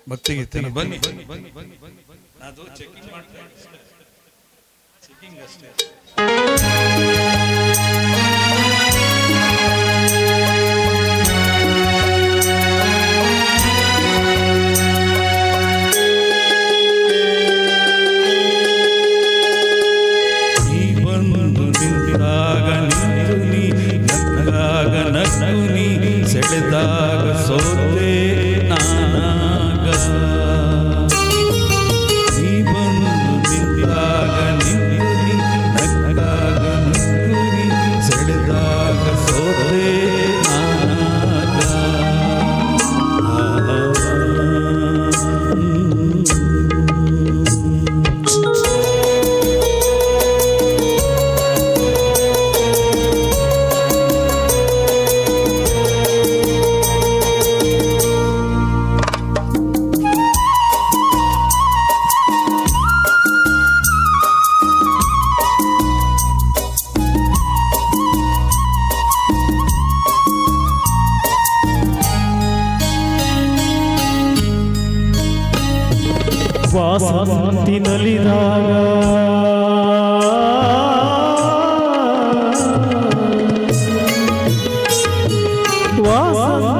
ಭಕ್ತಿಗೀತೆ ಬನ್ನಿ ಅದು ಚೆಕಿಂಗ್ ಮಾಡ್ತಾ ಚೆಕಿಂಗ್ ಅಷ್ಟೇ. ನೀ ಬಂದು ನಿಂತಾಗ ನಿಂತು ನೀ ನಕ್ಕಾಗ ನಕ್ಕು ನೀ ಸೆಳೆದಾಗ ಸೋತೆ ನಾನಾಗ. ನೀ ಬಂದು ನಿಂತಾಗ ನಿಂತು ನೀ ನಕ್ಕಾಗ ನಕ್ಕು ನೀ ಸೆಳೆದಾಗ ಸೋತೆ ನಾನಾಗ.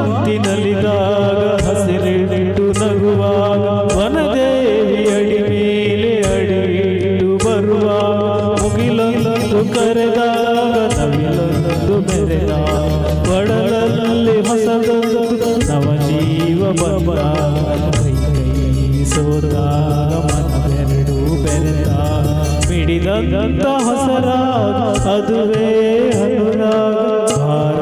ವಾಸಂತಿನಲಿದಾಗ ಹಸಿರಿಟ್ಟು ನಗುವಾಗ ವನದೇವಿ ಅಡಿ ಮೇಲೆ ಅಡಿಯಿಟ್ಟು ಬರುವಾಗ ಮುಗಿಲೊಂದು ಕರೆದಾಗ ನವಿಲೊಂದು ಮೆರೆದಾಗ ಒಡಲಲ್ಲಿ ಹೊಸದೊಂದು ನವಜೀವ ಬಂದಾಗ ಸೋದಾಗ ಮನವೆರಡು ಬೆರೆತಾಗ ಮಿಡಿದಂತ ಹೊಸರಾಗ ಅದುವೇ ಅನುರಾಗ ಭಾರ.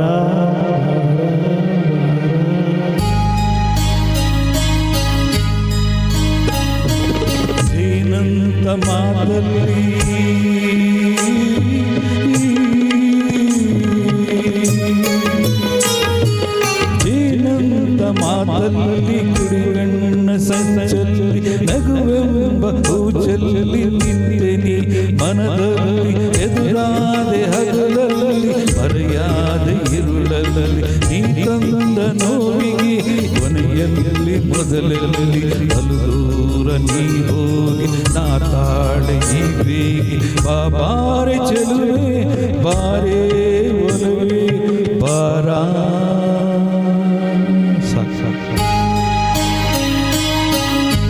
ಏನಂತ ಮಾತಲ್ಲಿ ಏನಂತ ಮಾತಲ್ಲಿ ಕುಡಿಗಣ್ಣ ಸಂಚಲ್ಲಿ ನಗುವೆಂಬ ಹೂಚಲ್ಲಿ ನಿಂತೆನಿ ಮನದಲ್ಲಿ ಎದುರಾದೆ ಹಗಲಲ್ಲಿ ಮರೆಯಾದೆ ಇರುಳಲ್ಲಿ ನೀ ತಂದ ನೋವಿಗೆ ಕೊನೆಯಲ್ಲಿ ಮೊದಲಲ್ಲಿ ಬಲು ದೂರ ನೀ ಹೋಗಿ ನಾ ತಾಳೆ ಈ ಬೇಗಿ ಬಾರೆ ಚೆಲುವೆ ಬಾರೇ